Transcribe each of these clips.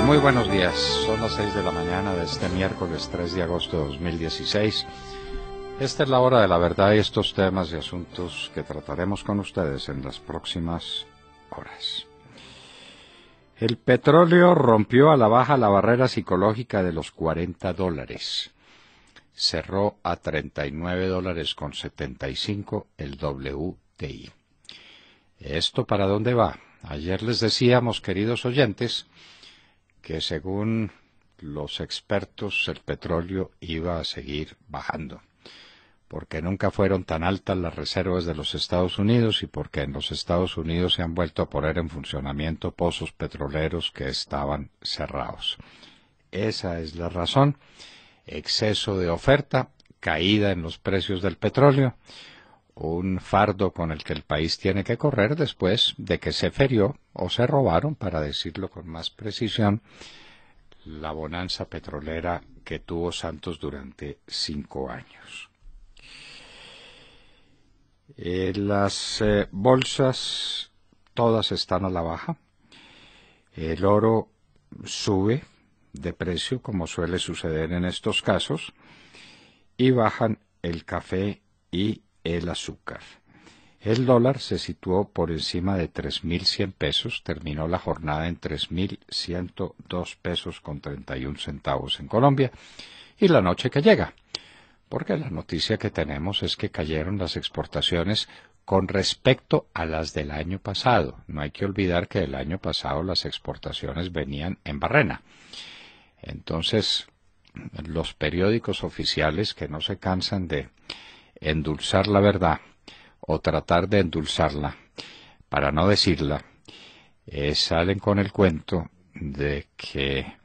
Muy buenos días, son las 6 de la mañana de este miércoles 3 de agosto de 2016. Esta es la hora de la verdad y estos temas y asuntos que trataremos con ustedes en las próximas horas. El petróleo rompió a la baja la barrera psicológica de los $40. Cerró a $39.75 el WTI. ¿Esto para dónde va? Ayer les decíamos, queridos oyentes, que según los expertos el petróleo iba a seguir bajando, porque nunca fueron tan altas las reservas de los Estados Unidos y porque en los Estados Unidos se han vuelto a poner en funcionamiento pozos petroleros que estaban cerrados. Esa es la razón: exceso de oferta, caída en los precios del petróleo, un fardo con el que el país tiene que correr después de que se ferió o se robaron, para decirlo con más precisión, la bonanza petrolera que tuvo Santos durante 5 años. Las bolsas todas están a la baja. El oro sube de precio, como suele suceder en estos casos, y bajan el café y el azúcar. El dólar se situó por encima de 3.100 pesos, terminó la jornada en 3.102 pesos con 31 centavos en Colombia, y la noche que llega, porque la noticia que tenemos es que cayeron las exportaciones con respecto a las del año pasado. No hay que olvidar que el año pasado las exportaciones venían en barrena. Entonces, los periódicos oficiales, que no se cansan de endulzar la verdad o tratar de endulzarla para no decirla, salen con el cuento de que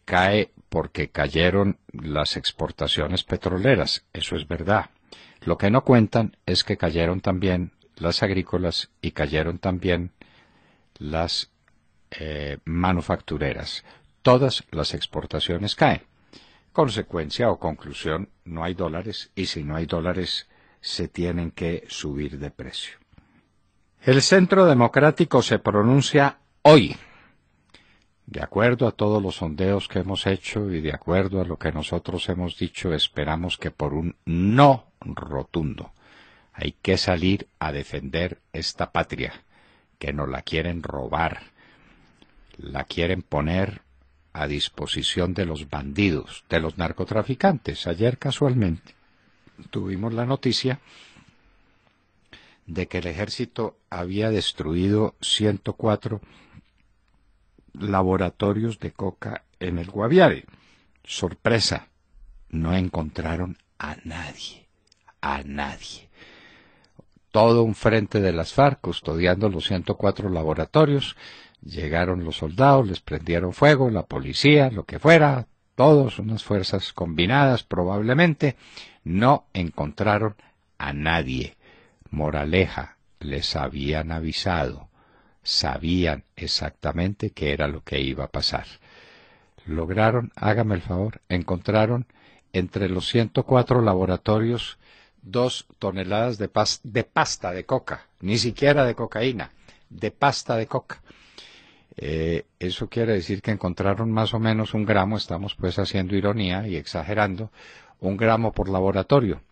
cae porque cayeron las exportaciones petroleras. Eso es verdad. Lo que no cuentan es que cayeron también las agrícolas y cayeron también las manufactureras. Todas las exportaciones caen. Consecuencia o conclusión: no hay dólares, y si no hay dólares se tienen que subir de precio. El Centro Democrático se pronuncia hoy. De acuerdo a todos los sondeos que hemos hecho y de acuerdo a lo que nosotros hemos dicho, esperamos que por un no rotundo. Hay que salir a defender esta patria, que nos la quieren robar, la quieren poner a disposición de los bandidos, de los narcotraficantes. Ayer casualmente tuvimos la noticia de que el ejército había destruido 104 laboratorios de coca en el Guaviare. Sorpresa, no encontraron a nadie, Todo un frente de las FARC custodiando los 104 laboratorios. Llegaron los soldados, les prendieron fuego, la policía, lo que fuera, todos, unas fuerzas combinadas probablemente, no encontraron a nadie. Moraleja, les habían avisado, sabían exactamente qué era lo que iba a pasar. Lograron, hágame el favor, encontraron entre los 104 laboratorios 2 toneladas de pasta de coca, ni siquiera de cocaína, de pasta de coca. Eso quiere decir que encontraron más o menos 1 gramo, estamos pues haciendo ironía y exagerando, 1 gramo por laboratorio,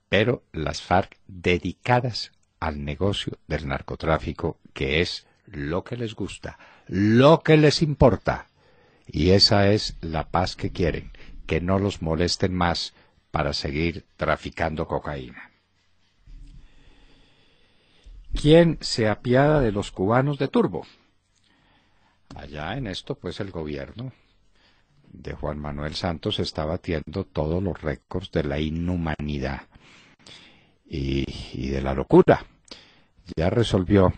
pero las FARC dedicadas al negocio del narcotráfico, que es lo que les gusta, lo que les importa, y esa es la paz que quieren, que no los molesten más para seguir traficando cocaína. ¿Quién se apiada de los cubanos de turbo? Allá en esto, pues el gobierno de Juan Manuel Santos está batiendo todos los récords de la inhumanidad y de la locura. Ya resolvió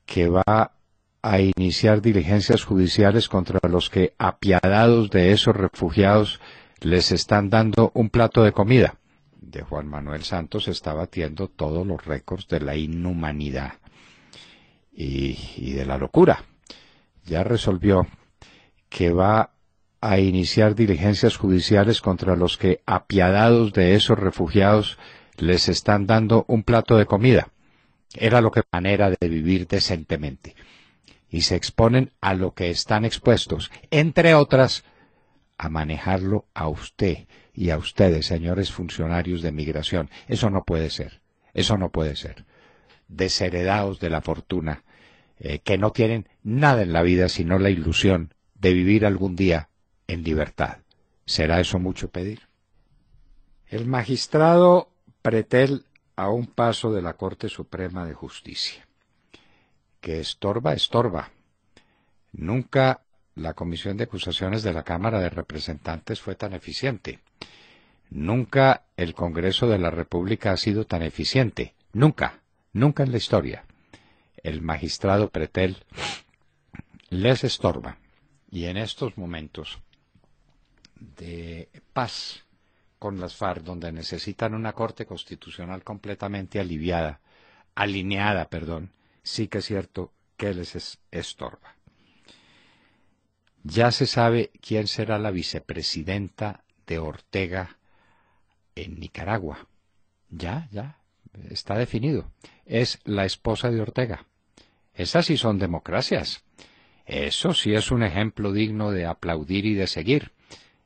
que va a iniciar diligencias judiciales contra los que, apiadados de esos refugiados, les están dando un plato de comida. De Juan Manuel Santos está batiendo todos los récords de la inhumanidad y de la locura. Ya resolvió que va a iniciar diligencias judiciales contra los que, apiadados de esos refugiados, les están dando un plato de comida. Era lo que manera de vivir decentemente. y se exponen a lo que están expuestos, entre otras, a manejarlo a usted y a ustedes, señores funcionarios de migración. Eso no puede ser, eso no puede ser. Desheredados de la fortuna, que no tienen nada en la vida sino la ilusión de vivir algún día en libertad. ¿Será eso mucho pedir? El magistrado Pretel a un paso de la Corte Suprema de Justicia. Que estorba, estorba. Nunca la Comisión de Acusaciones de la Cámara de Representantes fue tan eficiente. Nunca el Congreso de la República ha sido tan eficiente. Nunca, nunca en la historia. El magistrado Pretel les estorba. Y en estos momentos de paz con las FARC, donde necesitan una Corte Constitucional completamente alineada, sí que es cierto que les estorba. Ya se sabe quién será la vicepresidenta de Ortega en Nicaragua. Ya, está definido. Es la esposa de Ortega. Esas sí son democracias. Eso sí es un ejemplo digno de aplaudir y de seguir.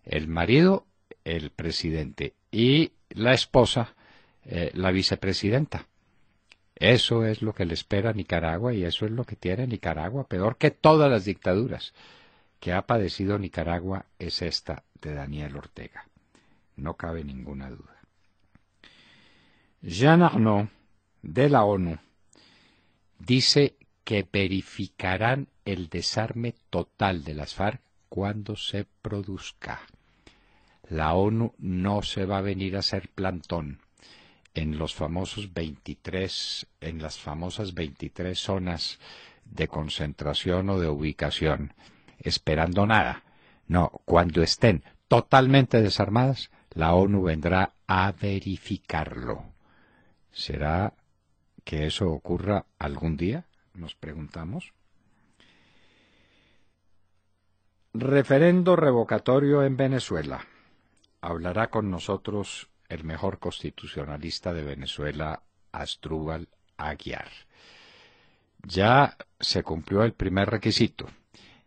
El marido, el presidente, y la esposa, la vicepresidenta. Eso es lo que le espera a Nicaragua y eso es lo que tiene Nicaragua, peor que todas las dictaduras que ha padecido Nicaragua es esta de Daniel Ortega. No cabe ninguna duda. Jean Arnaud, de la ONU, dice que verificarán el desarme total de las FARC cuando se produzca. La ONU no se va a venir a hacer plantón en los famosos 23, en las famosas 23 zonas de concentración o de ubicación, esperando nada. No, cuando estén totalmente desarmadas, la ONU vendrá a verificarlo. ¿Será que eso ocurra algún día? Nos preguntamos. Referendo revocatorio en Venezuela. Hablará con nosotros el mejor constitucionalista de Venezuela, Asdrúbal Aguiar. Ya se cumplió el primer requisito.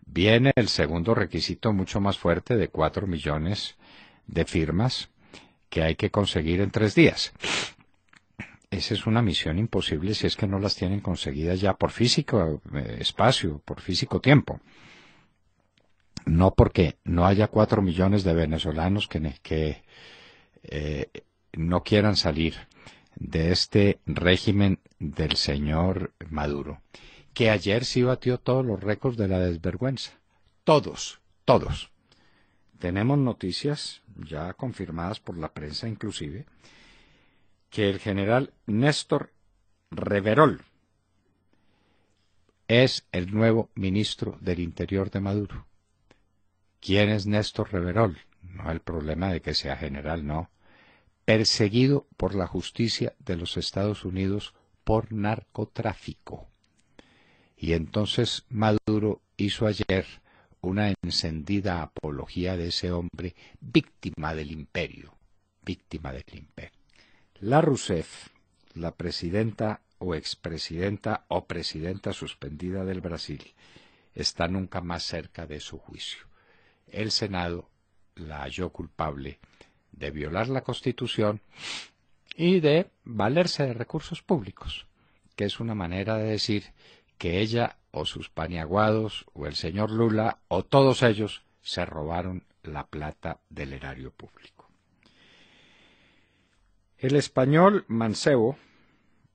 Viene el segundo requisito mucho más fuerte de 4 millones de firmas que hay que conseguir en 3 días. Esa es una misión imposible si es que no las tienen conseguidas ya por físico espacio, por físico tiempo. No porque no haya 4 millones de venezolanos que no quieran salir de este régimen del señor Maduro, que ayer sí batió todos los récords de la desvergüenza. Todos. Tenemos noticias ya confirmadas por la prensa inclusive, que el general Néstor Reverol es el nuevo ministro del Interior de Maduro. ¿Quién es Néstor Reverol? No el problema de que sea general, no. Perseguido por la justicia de los Estados Unidos por narcotráfico. Y entonces Maduro hizo ayer una encendida apología de ese hombre víctima del imperio. La Rousseff, la presidenta o expresidenta o presidenta suspendida del Brasil, está nunca más cerca de su juicio. El Senado la halló culpable de violar la Constitución y de valerse de recursos públicos, que es una manera de decir que ella o sus paniaguados o el señor Lula o todos ellos se robaron la plata del erario público. El español Mancebo,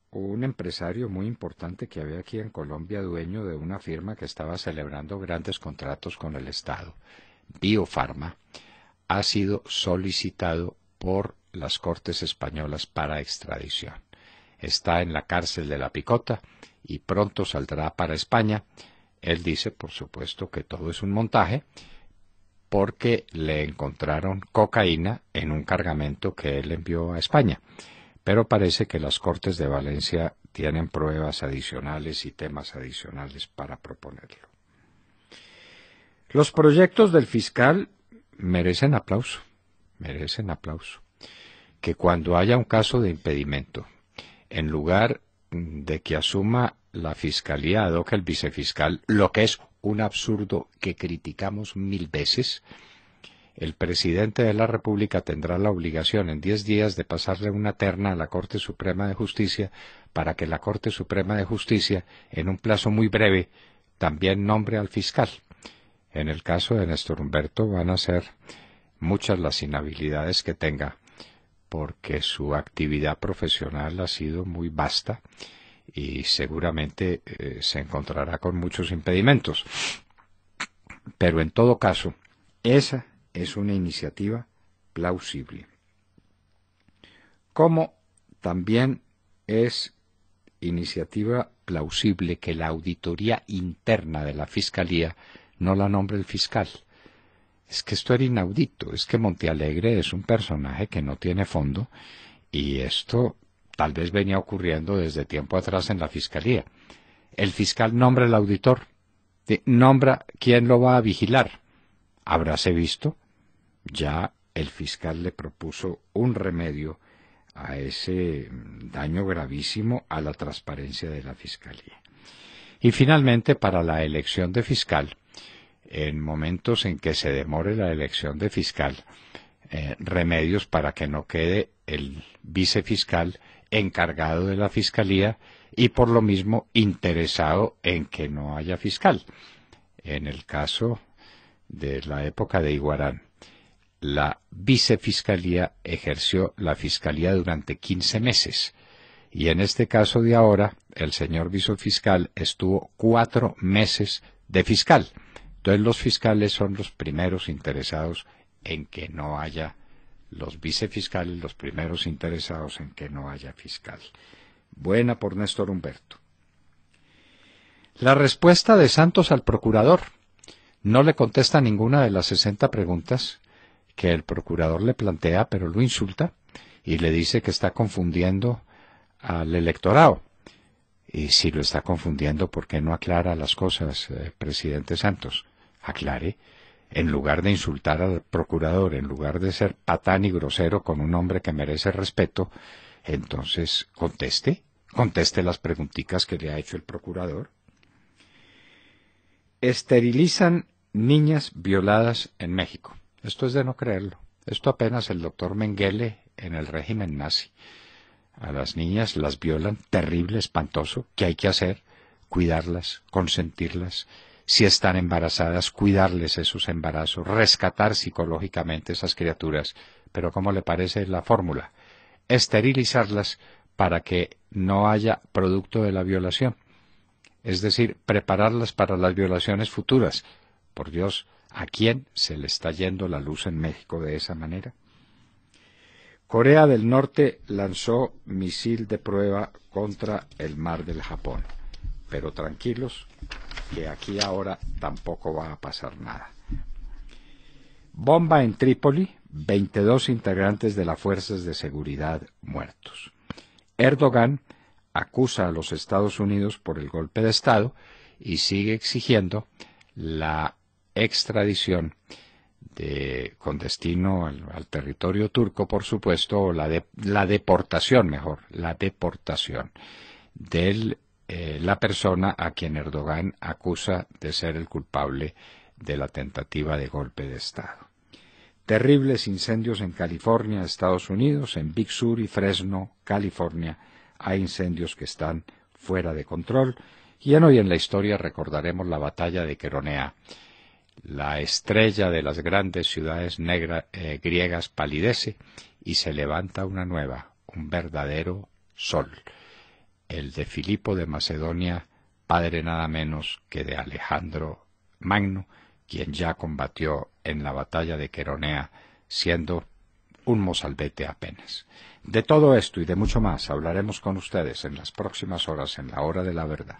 un empresario muy importante que había aquí en Colombia, dueño de una firma que estaba celebrando grandes contratos con el Estado, Biofarma, ha sido solicitado por las Cortes españolas para extradición. Está en la cárcel de La Picota y pronto saldrá para España. Él dice, por supuesto, que todo es un montaje, porque le encontraron cocaína en un cargamento que él envió a España. Pero parece que las Cortes de Valencia tienen pruebas adicionales y temas adicionales para proponerlo. Los proyectos del fiscal merecen aplauso. Que cuando haya un caso de impedimento, en lugar de que asuma la fiscalía ad hoc el vicefiscal, lo que es un absurdo que criticamos 1000 veces, el presidente de la República tendrá la obligación en 10 días de pasarle una terna a la Corte Suprema de Justicia para que la Corte Suprema de Justicia, en un plazo muy breve, también nombre al fiscal. En el caso de Néstor Humberto van a ser muchas las inhabilidades que tenga, porque su actividad profesional ha sido muy vasta y seguramente se encontrará con muchos impedimentos. Pero en todo caso, esa es una iniciativa plausible. Como también es iniciativa plausible que la auditoría interna de la Fiscalía no la nombre el fiscal. Es que esto era inaudito, es que Montealegre es un personaje que no tiene fondo y esto tal vez venía ocurriendo desde tiempo atrás en la Fiscalía. El fiscal nombra el auditor, nombra quién lo va a vigilar. Habráse visto, ya el fiscal le propuso un remedio a ese daño gravísimo a la transparencia de la Fiscalía. Y finalmente, para la elección de fiscal, en momentos en que se demore la elección de fiscal, remedios para que no quede el vicefiscal encargado de la Fiscalía y por lo mismo interesado en que no haya fiscal. En el caso de la época de Iguarán, la vicefiscalía ejerció la fiscalía durante 15 meses y en este caso de ahora el señor vicefiscal estuvo 4 meses de fiscal. Entonces los fiscales son los primeros interesados en que no haya, los vicefiscales los primeros interesados en que no haya fiscal. Buena por Néstor Humberto. La respuesta de Santos al procurador. No le contesta ninguna de las 60 preguntas que el procurador le plantea, pero lo insulta y le dice que está confundiendo al electorado. Y si lo está confundiendo, ¿por qué no aclara las cosas, presidente Santos? Aclare. En lugar de insultar al procurador, en lugar de ser patán y grosero con un hombre que merece respeto, entonces conteste las preguntitas que le ha hecho el procurador. Esterilizan niñas violadas en México. Esto es de no creerlo. Esto apenas el doctor Mengele en el régimen nazi. A las niñas las violan, terrible, espantoso. ¿Qué hay que hacer? Cuidarlas, consentirlas. Si están embarazadas, cuidarles esos embarazos, rescatar psicológicamente esas criaturas. Pero ¿cómo le parece la fórmula? Esterilizarlas para que no haya producto de la violación. Es decir, prepararlas para las violaciones futuras. Por Dios, ¿a quién se le está yendo la luz en México de esa manera? Corea del Norte lanzó misil de prueba contra el mar del Japón. Pero tranquilos, que aquí ahora tampoco va a pasar nada. Bomba en Trípoli, 22 integrantes de las fuerzas de seguridad muertos. Erdogan acusa a los Estados Unidos por el golpe de Estado y sigue exigiendo la extradición con destino al territorio turco, por supuesto, o la deportación de la persona a quien Erdogan acusa de ser el culpable de la tentativa de golpe de Estado. Terribles incendios en California, Estados Unidos, en Big Sur y Fresno, California. Hay incendios que están fuera de control. Y hoy en la historia recordaremos la batalla de Queronea. La estrella de las grandes ciudades griegas palidece y se levanta una nueva, un verdadero sol. El de Filipo de Macedonia, padre nada menos que de Alejandro Magno, quien ya combatió en la batalla de Queronea, siendo un mozalbete apenas. De todo esto y de mucho más hablaremos con ustedes en las próximas horas en la Hora de la Verdad.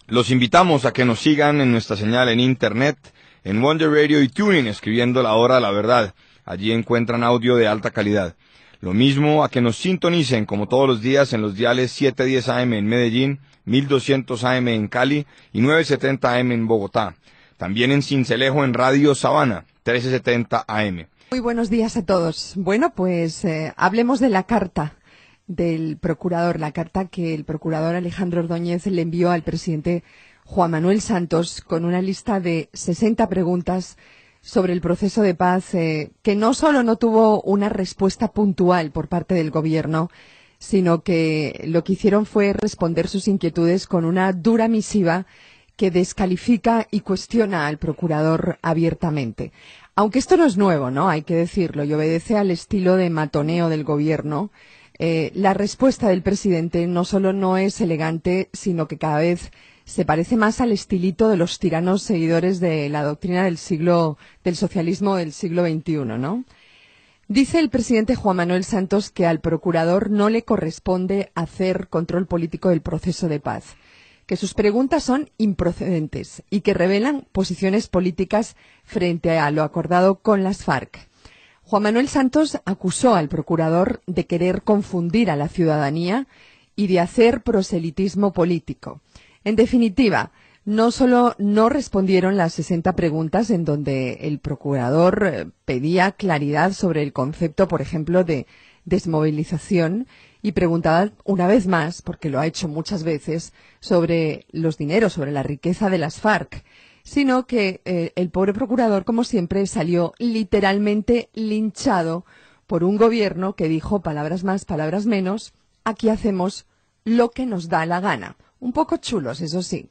Los invitamos a que nos sigan en nuestra señal en Internet, en Wonder Radio y TuneIn, escribiendo La Hora de la Verdad. Allí encuentran audio de alta calidad. Lo mismo a que nos sintonicen como todos los días en los diales 710 AM en Medellín, 1200 AM en Cali y 970 AM en Bogotá. También en Sincelejo en Radio Sabana, 1370 AM. Muy buenos días a todos. Bueno, pues hablemos de la carta del procurador, la carta que el procurador Alejandro Ordóñez le envió al presidente Juan Manuel Santos con una lista de 60 preguntas sobre el proceso de paz, que no solo no tuvo una respuesta puntual por parte del gobierno, sino que lo que hicieron fue responder sus inquietudes con una dura misiva que descalifica y cuestiona al procurador abiertamente. Aunque esto no es nuevo, ¿no? Hay que decirlo, y obedece al estilo de matoneo del gobierno. La respuesta del presidente no solo no es elegante, sino que cada vez se parece más al estilito de los tiranos seguidores de la doctrina del socialismo del siglo XXI, ¿no? Dice el presidente Juan Manuel Santos que al procurador no le corresponde hacer control político del proceso de paz, que sus preguntas son improcedentes y que revelan posiciones políticas frente a lo acordado con las FARC. Juan Manuel Santos acusó al procurador de querer confundir a la ciudadanía y de hacer proselitismo político. En definitiva, no solo no respondieron las 60 preguntas en donde el procurador pedía claridad sobre el concepto, por ejemplo, de desmovilización y preguntaba una vez más, porque lo ha hecho muchas veces, sobre los dineros, sobre la riqueza de las FARC, sino que el pobre procurador, como siempre, salió literalmente linchado por un gobierno que dijo, palabras más, palabras menos, aquí hacemos lo que nos da la gana. Un poco chulos, eso sí.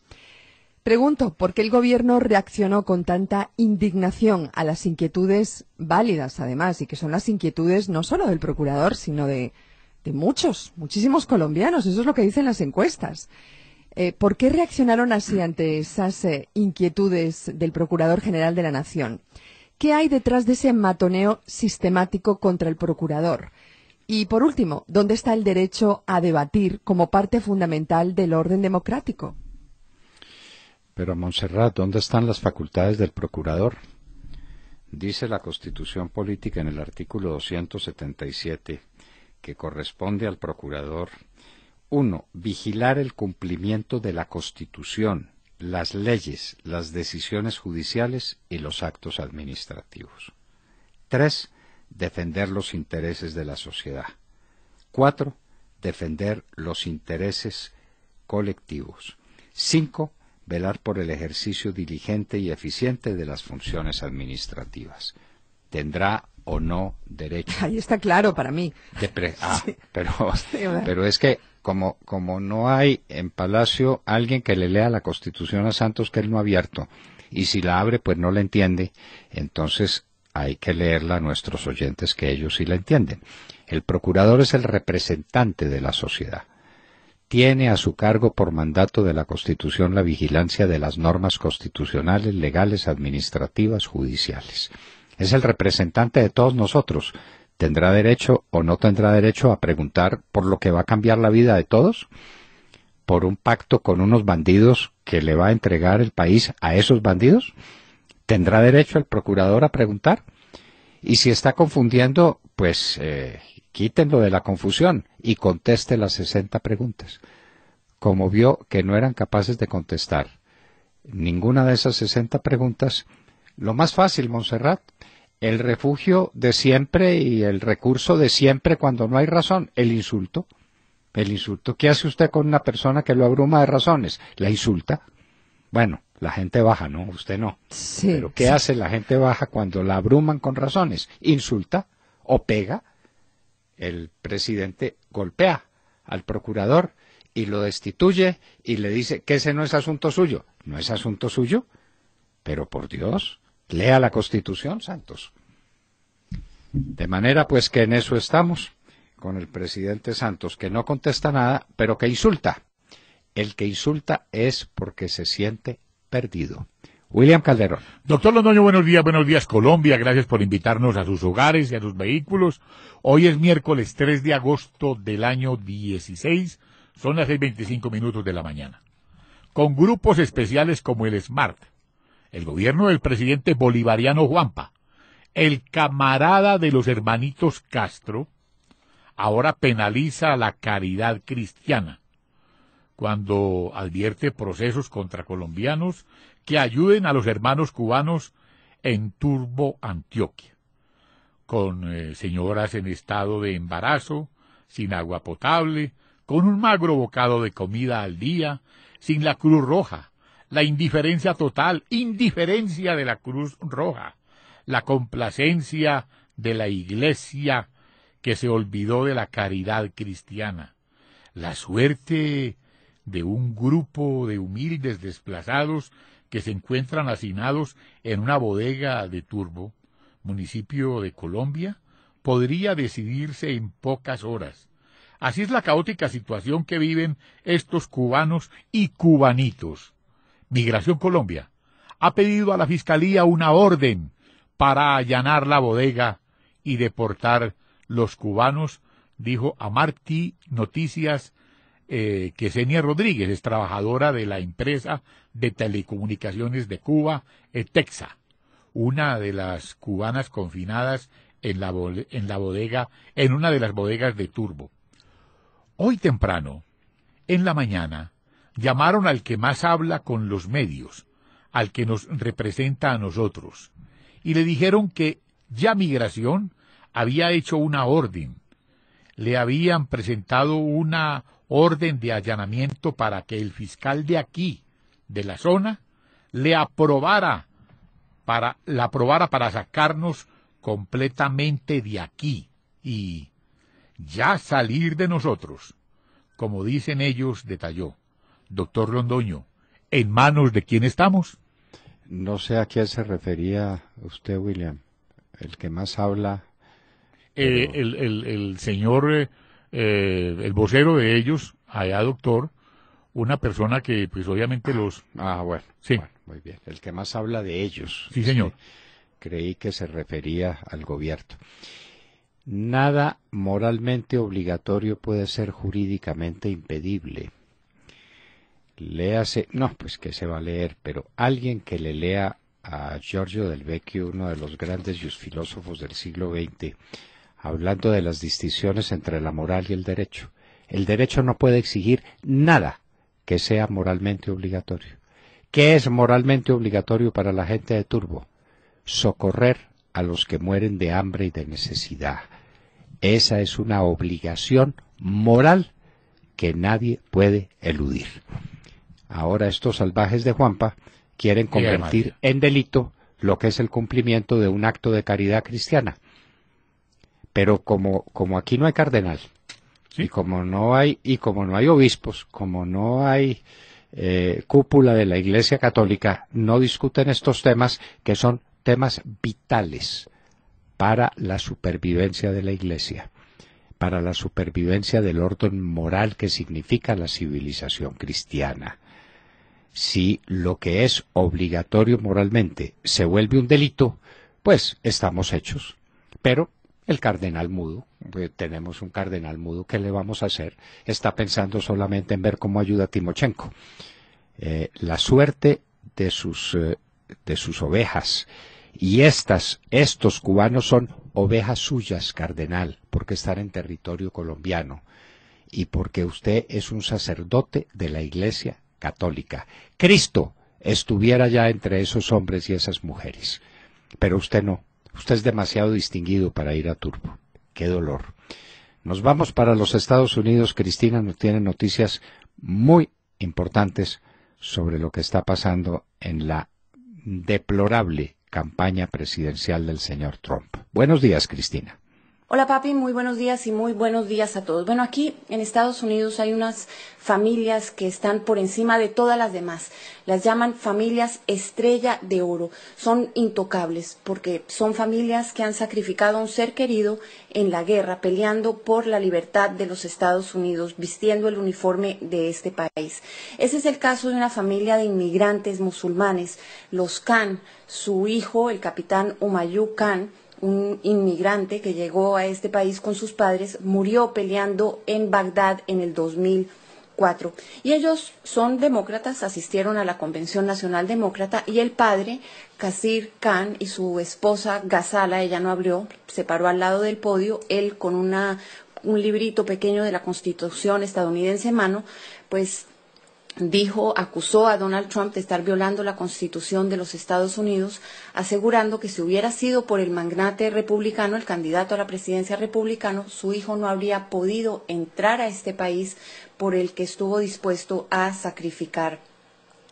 Pregunto, ¿por qué el gobierno reaccionó con tanta indignación a las inquietudes válidas, además, y que son las inquietudes no solo del procurador, sino de muchísimos colombianos? Eso es lo que dicen las encuestas. ¿Por qué reaccionaron así ante esas inquietudes del Procurador General de la Nación? ¿Qué hay detrás de ese matoneo sistemático contra el procurador? Y, por último, ¿dónde está el derecho a debatir como parte fundamental del orden democrático? Pero, Montserrat, ¿dónde están las facultades del procurador? Dice la Constitución Política en el artículo 277 que corresponde al procurador: 1. Vigilar el cumplimiento de la Constitución, las leyes, las decisiones judiciales y los actos administrativos. 3. Defender los intereses de la sociedad. 4. Defender los intereses colectivos. 5. Velar por el ejercicio diligente y eficiente de las funciones administrativas. ¿Tendrá o no derecho? Ahí está claro para mí. Sí. Pero es que como no hay en Palacio alguien que le lea la Constitución a Santos, que él no ha abierto, y si la abre pues no la entiende, entonces hay que leerla a nuestros oyentes, que ellos sí la entienden. El procurador es el representante de la sociedad. Tiene a su cargo por mandato de la Constitución la vigilancia de las normas constitucionales, legales, administrativas, judiciales. Es el representante de todos nosotros. ¿Tendrá derecho o no tendrá derecho a preguntar por lo que va a cambiar la vida de todos? ¿Por un pacto con unos bandidos que le va a entregar el país a esos bandidos? ¿Tendrá derecho el procurador a preguntar? Y si está confundiendo, pues quítenlo de la confusión y conteste las 60 preguntas. Como vio que no eran capaces de contestar ninguna de esas 60 preguntas, lo más fácil, Montserrat, el refugio de siempre y el recurso de siempre cuando no hay razón, el insulto. El insulto. ¿Qué hace usted con una persona que lo abruma de razones? ¿La insulta? Bueno, la gente baja, ¿no? Usted no. Sí, pero ¿qué hace la gente baja cuando la abruman con razones? Insulta o pega. El presidente golpea al procurador y lo destituye y le dice que ese no es asunto suyo. ¿No es asunto suyo? Pero por Dios, lea la Constitución, Santos. De manera pues que en eso estamos, con el presidente Santos, que no contesta nada, pero que insulta. El que insulta es porque se siente perdido. William Calderón. Doctor Londoño, buenos días Colombia, gracias por invitarnos a sus hogares y a sus vehículos. Hoy es miércoles 3 de agosto del año 16, son las 6:25 de la mañana. Con grupos especiales como el SMART, el gobierno del presidente bolivariano Juanpa, el camarada de los hermanitos Castro, ahora penaliza a la caridad cristiana, cuando advierte procesos contra colombianos que ayuden a los hermanos cubanos en Turbo, Antioquia, con señoras en estado de embarazo, sin agua potable, con un magro bocado de comida al día, sin la Cruz Roja, la indiferencia total, indiferencia de la Cruz Roja, la complacencia de la Iglesia que se olvidó de la caridad cristiana, la suerte de un grupo de humildes desplazados que se encuentran hacinados en una bodega de Turbo, municipio de Colombia, podría decidirse en pocas horas. Así es la caótica situación que viven estos cubanos y cubanitos. Migración Colombia ha pedido a la Fiscalía una orden para allanar la bodega y deportar los cubanos, dijo a Martí Noticias que Senia Rodríguez es trabajadora de la empresa de telecomunicaciones de Cuba, ETEXA, una de las cubanas confinadas en en una de las bodegas de Turbo. Hoy temprano, en la mañana, llamaron al que más habla con los medios, al que nos representa a nosotros, y le dijeron que ya Migración había hecho una orden. Le habían presentado una orden de allanamiento para que el fiscal de aquí, de la zona, la aprobara para sacarnos completamente de aquí y ya salir de nosotros. Como dicen ellos, detalló. Doctor Londoño, ¿en manos de quién estamos? No sé a quién se refería usted, William. El que más habla... Pero... el señor, el vocero de ellos, allá doctor, una persona que pues obviamente los... bueno, sí. Bueno, muy bien. El que más habla de ellos. Sí, señor. Creí que se refería al gobierno. Nada moralmente obligatorio puede ser jurídicamente impedible. Léase, no, pues que se va a leer, pero alguien que le lea a Giorgio Del Vecchio, uno de los grandes filósofos del siglo XX, hablando de las distinciones entre la moral y el derecho. El derecho no puede exigir nada que sea moralmente obligatorio. ¿Qué es moralmente obligatorio para la gente de Turbo? Socorrer a los que mueren de hambre y de necesidad. Esa es una obligación moral que nadie puede eludir. Ahora estos salvajes de Juanpa quieren convertir en delito lo que es el cumplimiento de un acto de caridad cristiana. Pero como aquí no hay cardenal, ¿sí? y como no hay obispos, como no hay cúpula de la Iglesia Católica, no discuten estos temas que son temas vitales para la supervivencia de la Iglesia, para la supervivencia del orden moral que significa la civilización cristiana. Si lo que es obligatorio moralmente se vuelve un delito, pues estamos hechos. Pero el cardenal mudo, tenemos un cardenal mudo, ¿qué le vamos a hacer? Está pensando solamente en ver cómo ayuda a Timochenko. La suerte de sus ovejas, y estos cubanos son ovejas suyas, cardenal, porque están en territorio colombiano, y porque usted es un sacerdote de la Iglesia Católica. Cristo estuviera ya entre esos hombres y esas mujeres, pero usted no. Usted es demasiado distinguido para ir a Turbo. ¡Qué dolor! Nos vamos para los Estados Unidos. Cristina nos tiene noticias muy importantes sobre lo que está pasando en la deplorable campaña presidencial del señor Trump. Buenos días, Cristina. Hola papi, muy buenos días y muy buenos días a todos. Bueno, aquí en Estados Unidos hay unas familias que están por encima de todas las demás. Las llaman familias estrella de oro. Son intocables porque son familias que han sacrificado a un ser querido en la guerra, peleando por la libertad de los Estados Unidos, vistiendo el uniforme de este país. Ese es el caso de una familia de inmigrantes musulmanes, los Khan. Su hijo, el capitán Humayun Khan, un inmigrante que llegó a este país con sus padres, murió peleando en Bagdad en el 2004. Y ellos son demócratas, asistieron a la Convención Nacional Demócrata, y el padre, Qasir Khan, y su esposa Ghazala, ella no abrió, se paró al lado del podio, él con un librito pequeño de la Constitución estadounidense en mano, pues acusó a Donald Trump de estar violando la Constitución de los Estados Unidos, asegurando que si hubiera sido por el magnate republicano, el candidato a la presidencia republicano, su hijo no habría podido entrar a este país por el que estuvo dispuesto a sacrificar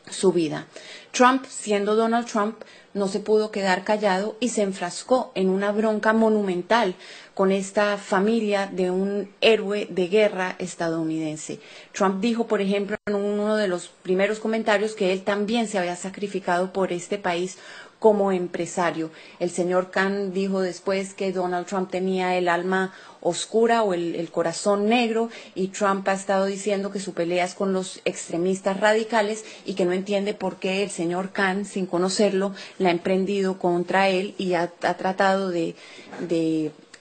su vida. Trump, siendo Donald Trump, no se pudo quedar callado y se enfrascó en una bronca monumental con esta familia de un héroe de guerra estadounidense. Trump dijo, por ejemplo, en uno de los primeros comentarios que él también se había sacrificado por este país como empresario. El señor Khan dijo después que Donald Trump tenía el alma oscura o el corazón negro, y Trump ha estado diciendo que su pelea es con los extremistas radicales y que no entiende por qué el señor Khan, sin conocerlo, la ha emprendido contra él y ha tratado de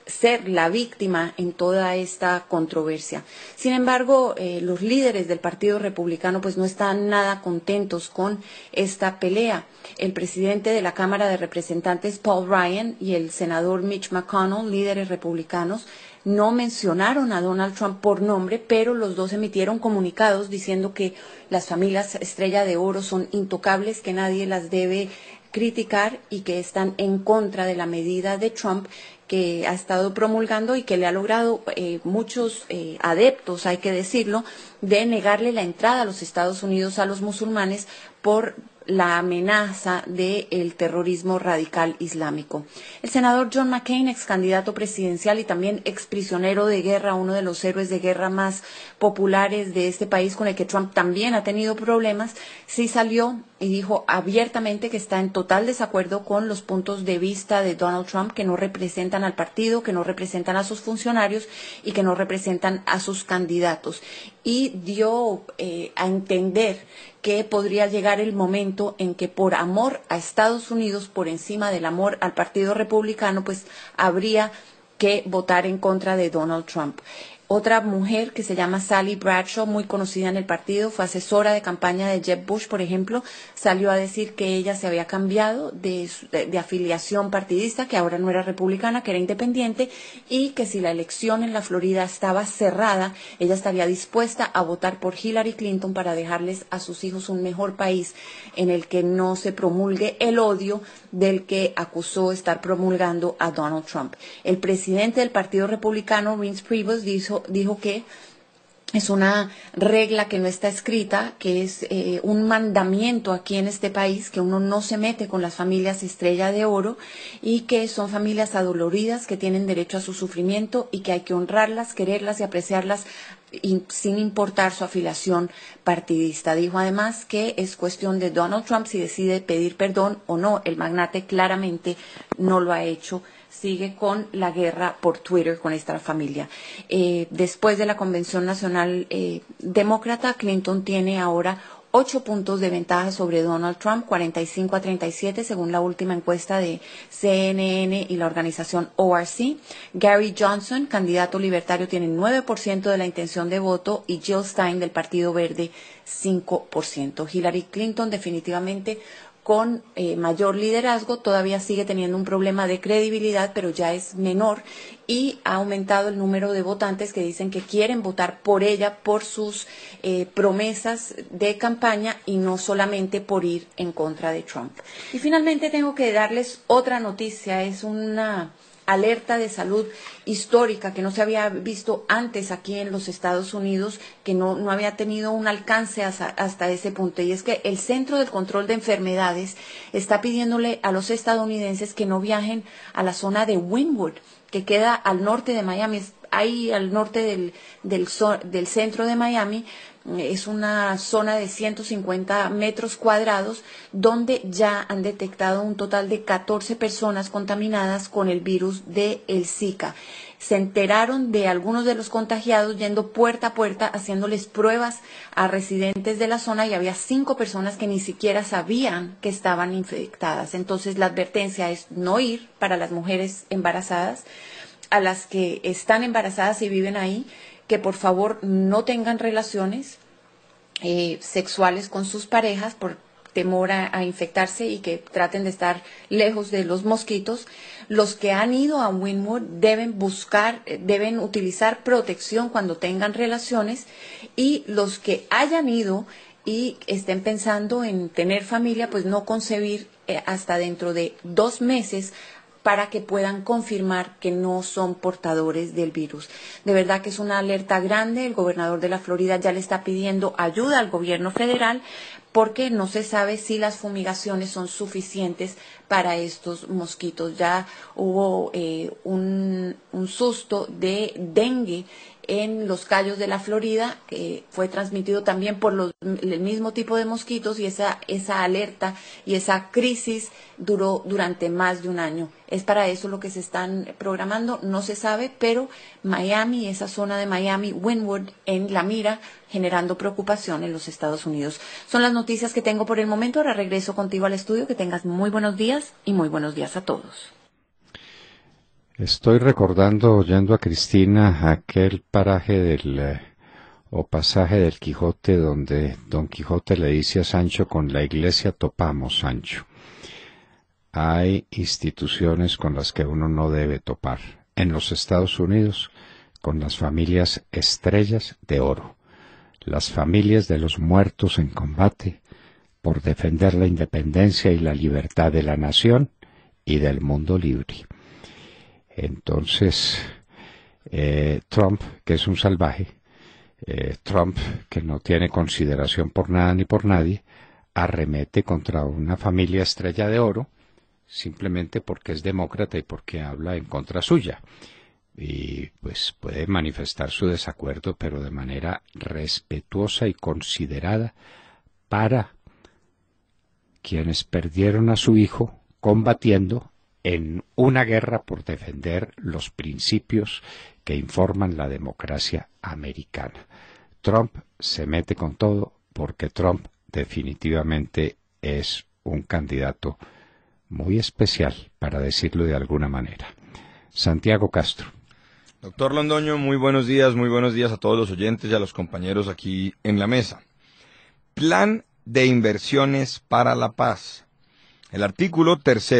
ser la víctima en toda esta controversia. Sin embargo, los líderes del Partido Republicano pues no están nada contentos con esta pelea. El presidente de la Cámara de Representantes, Paul Ryan, y el senador Mitch McConnell, líderes republicanos, no mencionaron a Donald Trump por nombre, pero los dos emitieron comunicados diciendo que las familias Estrella de Oro son intocables, que nadie las debe criticar y que están en contra de la medida de Trump que ha estado promulgando y que le ha logrado muchos adeptos, hay que decirlo, de negarle la entrada a los Estados Unidos a los musulmanes por la amenaza del terrorismo radical islámico. El senador John McCain, ex candidato presidencial y también ex prisionero de guerra, uno de los héroes de guerra más populares de este país, con el que Trump también ha tenido problemas, sí salió y dijo abiertamente que está en total desacuerdo con los puntos de vista de Donald Trump, que no representan al partido, que no representan a sus funcionarios y que no representan a sus candidatos. Y dio a entender que podría llegar el momento en que por amor a Estados Unidos, por encima del amor al Partido Republicano, pues habría que votar en contra de Donald Trump. Otra mujer que se llama Sally Bradshaw, muy conocida en el partido, fue asesora de campaña de Jeb Bush, por ejemplo, salió a decir que ella se había cambiado de afiliación partidista, que ahora no era republicana, que era independiente, y que si la elección en la Florida estaba cerrada, ella estaría dispuesta a votar por Hillary Clinton para dejarles a sus hijos un mejor país en el que no se promulgue el odio del que acusó estar promulgando a Donald Trump. El presidente del Partido Republicano, Reince Priebus, dijo que es una regla que no está escrita, que es un mandamiento aquí en este país, que uno no se mete con las familias Estrella de Oro y que son familias adoloridas que tienen derecho a su sufrimiento y que hay que honrarlas, quererlas y apreciarlas sin importar su afiliación partidista. Dijo además que es cuestión de Donald Trump si decide pedir perdón o no. El magnate claramente no lo ha hecho. Sigue con la guerra por Twitter con esta familia. Después de la Convención Nacional Demócrata, Clinton tiene ahora 8 puntos de ventaja sobre Donald Trump, 45-37, según la última encuesta de CNN y la organización ORC. Gary Johnson, candidato libertario, tiene 9% de la intención de voto y Jill Stein, del Partido Verde, 5%. Hillary Clinton, definitivamente, con mayor liderazgo, todavía sigue teniendo un problema de credibilidad, pero ya es menor y ha aumentado el número de votantes que dicen que quieren votar por ella por sus promesas de campaña y no solamente por ir en contra de Trump. Y finalmente tengo que darles otra noticia, es una alerta de salud histórica que no se había visto antes aquí en los Estados Unidos, que no había tenido un alcance hasta ese punto. Y es que el Centro del Control de Enfermedades está pidiéndole a los estadounidenses que no viajen a la zona de Wynwood, que queda al norte de Miami, ahí al norte del centro de Miami. Es una zona de 150 metros cuadrados donde ya han detectado un total de 14 personas contaminadas con el virus del Zika. Se enteraron de algunos de los contagiados yendo puerta a puerta haciéndoles pruebas a residentes de la zona y había 5 personas que ni siquiera sabían que estaban infectadas. Entonces la advertencia es no ir para las mujeres embarazadas, a las que están embarazadas y viven ahí, que por favor no tengan relaciones sexuales con sus parejas por temor a infectarse y que traten de estar lejos de los mosquitos. Los que han ido a Wynwood deben utilizar protección cuando tengan relaciones y los que hayan ido y estén pensando en tener familia, pues no concebir hasta dentro de 2 meses para que puedan confirmar que no son portadores del virus. De verdad que es una alerta grande. El gobernador de la Florida ya le está pidiendo ayuda al gobierno federal porque no se sabe si las fumigaciones son suficientes para estos mosquitos. Ya hubo un susto de dengue en los Cayos de la Florida, que fue transmitido también por el mismo tipo de mosquitos, y esa alerta y esa crisis duró durante más de un año. Es para eso lo que se están programando, no se sabe, pero Miami, esa zona de Miami, Wynwood, en la mira, generando preocupación en los Estados Unidos. Son las noticias que tengo por el momento. Ahora regreso contigo al estudio. Que tengas muy buenos días y muy buenos días a todos. Estoy recordando, oyendo a Cristina, aquel paraje o pasaje del Quijote donde Don Quijote le dice a Sancho: con la iglesia topamos, Sancho. Hay instituciones con las que uno no debe topar. En los Estados Unidos, con las familias estrellas de oro, las familias de los muertos en combate por defender la independencia y la libertad de la nación y del mundo libre. Entonces, Trump, que es un salvaje, Trump, que no tiene consideración por nada ni por nadie, arremete contra una familia estrella de oro, simplemente porque es demócrata y porque habla en contra suya. Y pues puede manifestar su desacuerdo, pero de manera respetuosa y considerada para quienes perdieron a su hijo combatiendo en una guerra por defender los principios que informan la democracia americana. Trump se mete con todo porque Trump definitivamente es un candidato muy especial, para decirlo de alguna manera. Santiago Castro. Doctor Londoño, muy buenos días a todos los oyentes y a los compañeros aquí en la mesa. Plan de inversiones para la paz. El artículo 3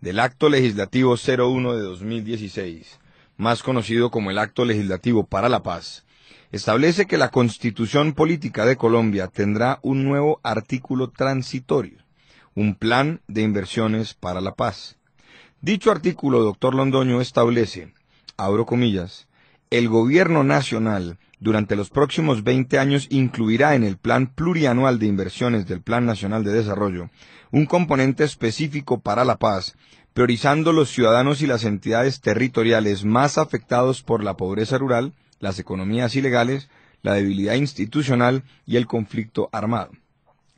del Acto Legislativo 01 de 2016, más conocido como el Acto Legislativo para la Paz, establece que la Constitución Política de Colombia tendrá un nuevo artículo transitorio, un plan de inversiones para la paz. Dicho artículo, doctor Londoño, establece, abro comillas, el Gobierno Nacional durante los próximos 20 años incluirá en el Plan Plurianual de Inversiones del Plan Nacional de Desarrollo un componente específico para la paz, priorizando los ciudadanos y las entidades territoriales más afectados por la pobreza rural, las economías ilegales, la debilidad institucional y el conflicto armado.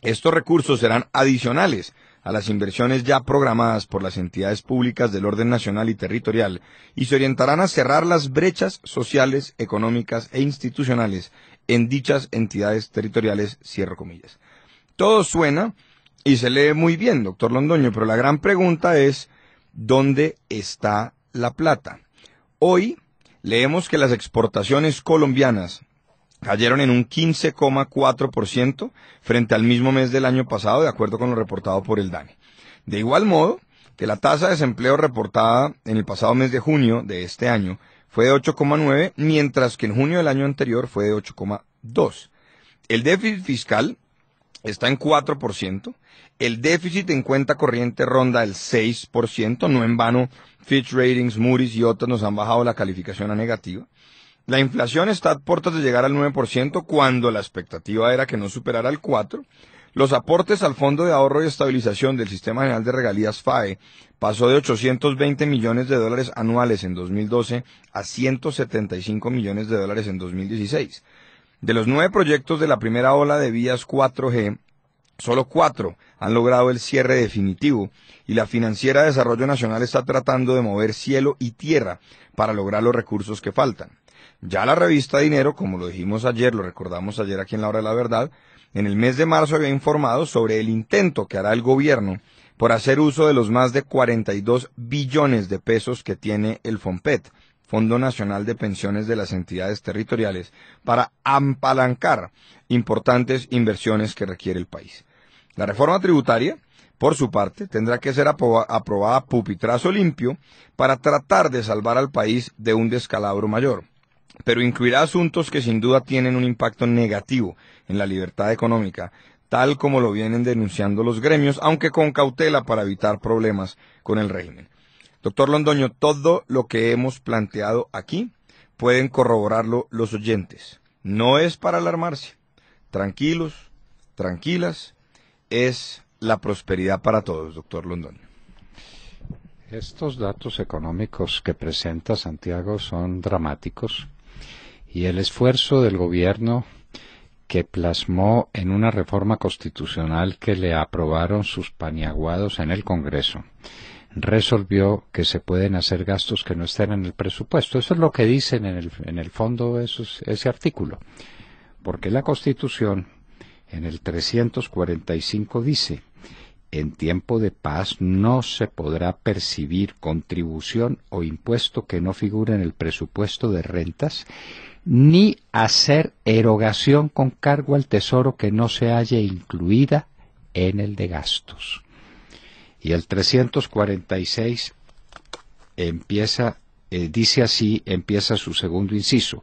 Estos recursos serán adicionales a las inversiones ya programadas por las entidades públicas del orden nacional y territorial y se orientarán a cerrar las brechas sociales, económicas e institucionales en dichas entidades territoriales, cierro comillas. Todo suena y se lee muy bien, doctor Londoño, pero la gran pregunta es, ¿dónde está la plata? Hoy leemos que las exportaciones colombianas cayeron en un 15,4% frente al mismo mes del año pasado, de acuerdo con lo reportado por el DANE. De igual modo, que la tasa de desempleo reportada en el pasado mes de junio de este año fue de 8,9, mientras que en junio del año anterior fue de 8,2. El déficit fiscal está en 4%, el déficit en cuenta corriente ronda el 6%, no en vano Fitch Ratings, Moody's y otros nos han bajado la calificación a negativa. La inflación está a puertas de llegar al 9% cuando la expectativa era que no superara el 4%. Los aportes al Fondo de Ahorro y Estabilización del Sistema General de Regalías FAE pasó de 820 millones de dólares anuales en 2012 a 175 millones de dólares en 2016. De los 9 proyectos de la primera ola de vías 4G, solo 4 han logrado el cierre definitivo y la Financiera de Desarrollo Nacional está tratando de mover cielo y tierra para lograr los recursos que faltan. Ya la revista Dinero, como lo dijimos ayer, lo recordamos ayer aquí en La Hora de la Verdad, en el mes de marzo había informado sobre el intento que hará el gobierno por hacer uso de los más de 42 billones de pesos que tiene el FONPET, Fondo Nacional de Pensiones de las Entidades Territoriales, para apalancar importantes inversiones que requiere el país. La reforma tributaria, por su parte, tendrá que ser aprobada a pupitrazo limpio para tratar de salvar al país de un descalabro mayor. pero incluirá asuntos que sin duda tienen un impacto negativo en la libertad económica, tal como lo vienen denunciando los gremios, aunque con cautela para evitar problemas con el régimen. Doctor Londoño, todo lo que hemos planteado aquí pueden corroborarlo los oyentes. No es para alarmarse. Tranquilos, tranquilas, es la prosperidad para todos, doctor Londoño. Estos datos económicos que presenta Santiago son dramáticos y el esfuerzo del gobierno que plasmó en una reforma constitucional que le aprobaron sus paniaguados en el Congreso, resolvió que se pueden hacer gastos que no estén en el presupuesto. Eso es lo que dicen en el fondo ese artículo. Porque la Constitución, en el 345 dice, en tiempo de paz no se podrá percibir contribución o impuesto que no figure en el presupuesto de rentas, ni hacer erogación con cargo al tesoro que no se halle incluida en el de gastos. Y el 346 dice así, empieza su segundo inciso.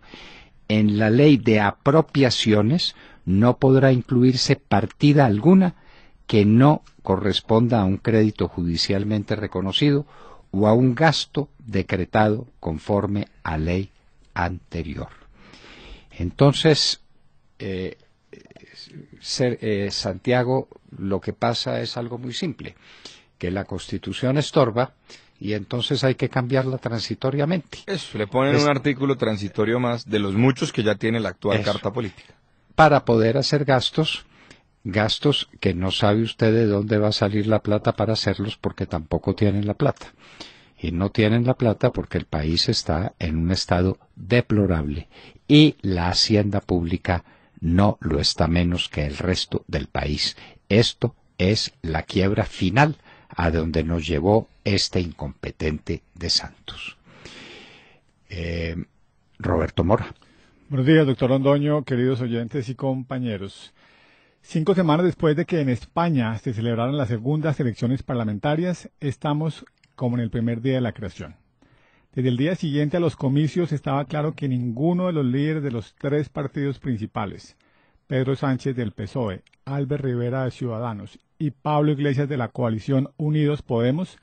En la ley de apropiaciones no podrá incluirse partida alguna que no corresponda a un crédito judicialmente reconocido o a un gasto decretado conforme a ley anterior. Entonces, Santiago, lo que pasa es algo muy simple, que la Constitución estorba y entonces hay que cambiarla transitoriamente. Eso, le ponen un artículo transitorio más de los muchos que ya tiene la actual Carta Política. Para poder hacer gastos que no sabe usted de dónde va a salir la plata para hacerlos porque tampoco tienen la plata. Y no tienen la plata porque el país está en un estado deplorable y la hacienda pública no lo está menos que el resto del país. Esto es la quiebra final a donde nos llevó este incompetente de Santos. Roberto Mora. Buenos días, doctor Londoño, queridos oyentes y compañeros. 5 semanas después de que en España se celebraran las segundas elecciones parlamentarias, estamos como en el primer día de la creación. Desde el día siguiente a los comicios estaba claro que ninguno de los líderes de los 3 partidos principales, Pedro Sánchez del PSOE, Albert Rivera de Ciudadanos y Pablo Iglesias de la coalición Unidos Podemos,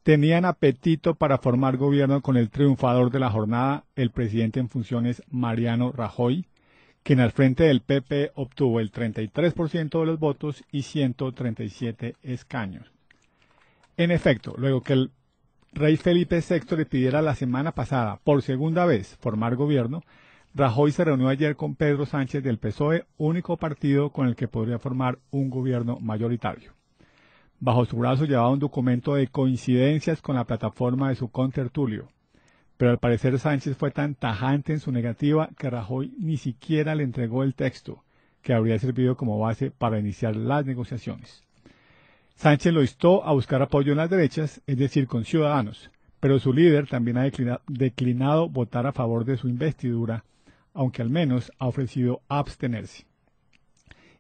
tenían apetito para formar gobierno con el triunfador de la jornada, el presidente en funciones Mariano Rajoy, quien al frente del PP obtuvo el 33% de los votos y 137 escaños. En efecto, luego que el rey Felipe VI le pidiera la semana pasada, por segunda vez, formar gobierno, Rajoy se reunió ayer con Pedro Sánchez del PSOE, único partido con el que podría formar un gobierno mayoritario. Bajo su brazo llevaba un documento de coincidencias con la plataforma de su contertulio, pero al parecer Sánchez fue tan tajante en su negativa que Rajoy ni siquiera le entregó el texto, que habría servido como base para iniciar las negociaciones. Sánchez lo instó a buscar apoyo en las derechas, es decir, con Ciudadanos, pero su líder también ha declinado votar a favor de su investidura, aunque al menos ha ofrecido abstenerse.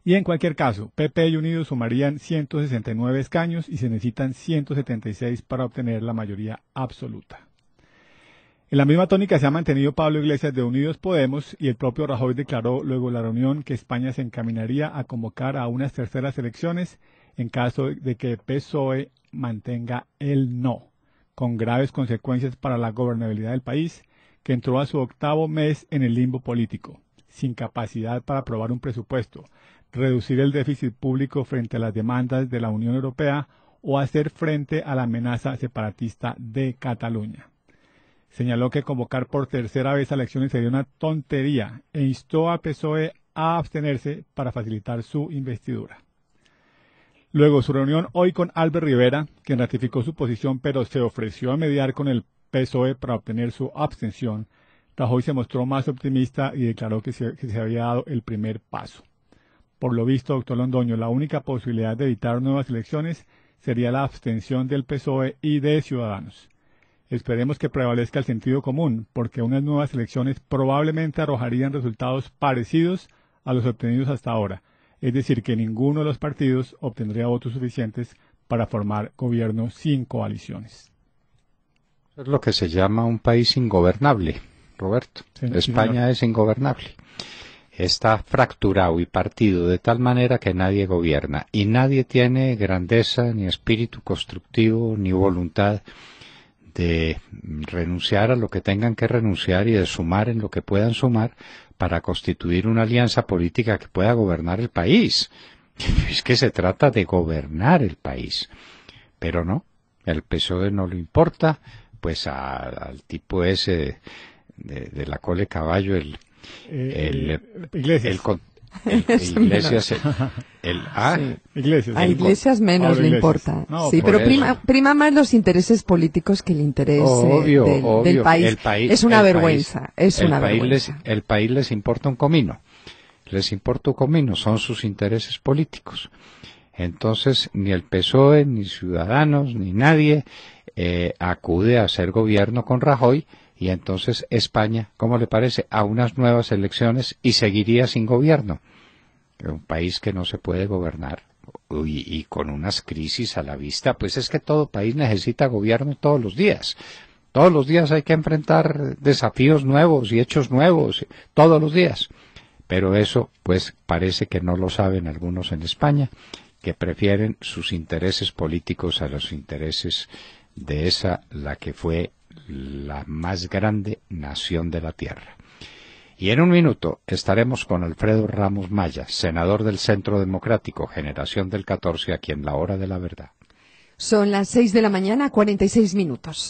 Y en cualquier caso, PP y Unidos sumarían 169 escaños y se necesitan 176 para obtener la mayoría absoluta. En la misma tónica se ha mantenido Pablo Iglesias de Unidos Podemos y el propio Rajoy declaró luego de la reunión que España se encaminaría a convocar a unas terceras elecciones en caso de que el PSOE mantenga el no, con graves consecuencias para la gobernabilidad del país, que entró a su 8º mes en el limbo político, sin capacidad para aprobar un presupuesto, reducir el déficit público frente a las demandas de la Unión Europea o hacer frente a la amenaza separatista de Cataluña. Señaló que convocar por tercera vez a elecciones sería una tontería e instó al PSOE a abstenerse para facilitar su investidura. Luego, su reunión hoy con Albert Rivera, quien ratificó su posición pero se ofreció a mediar con el PSOE para obtener su abstención, Rajoy se mostró más optimista y declaró que se había dado el primer paso. Por lo visto, doctor Londoño, la única posibilidad de evitar nuevas elecciones sería la abstención del PSOE y de Ciudadanos. Esperemos que prevalezca el sentido común, porque unas nuevas elecciones probablemente arrojarían resultados parecidos a los obtenidos hasta ahora, es decir, que ninguno de los partidos obtendría votos suficientes para formar gobierno sin coaliciones. Es lo que se llama un país ingobernable, Roberto. Sí, España señor. es ingobernable. Está fracturado y partido de tal manera que nadie gobierna y nadie tiene grandeza, ni espíritu constructivo, ni voluntad de renunciar a lo que tengan que renunciar y de sumar en lo que puedan sumar para constituir una alianza política que pueda gobernar el país. Es que se trata de gobernar el país. Pero no, el PSOE no le importa, pues al tipo ese de la cole caballo, Iglesias. Iglesias, Iglesias. A Iglesias menos Pablo le Iglesias. importa. No, Sí, por pero eso. prima más los intereses políticos que el interés obvio, del país. El país. Es una el vergüenza, país- es el una país vergüenza. el país les importa un comino. Les importa un comino, son sus intereses políticos. Entonces, ni el PSOE, ni Ciudadanos, ni nadie acude a hacer gobierno con Rajoy, y entonces España, ¿cómo le parece?, a unas nuevas elecciones y seguiría sin gobierno. Un país que no se puede gobernar y con unas crisis a la vista, pues es que todo país necesita gobierno todos los días. Todos los días hay que enfrentar desafíos nuevos y hechos nuevos, todos los días. Pero eso, pues, parece que no lo saben algunos en España, que prefieren sus intereses políticos a los intereses de esa, la que fue la más grande nación de la tierra. Y en un minuto estaremos con Alfredo Ramos Maya, senador del Centro Democrático, generación del 14, aquí en La Hora de la Verdad. Son las 6 de la mañana, 46 minutos.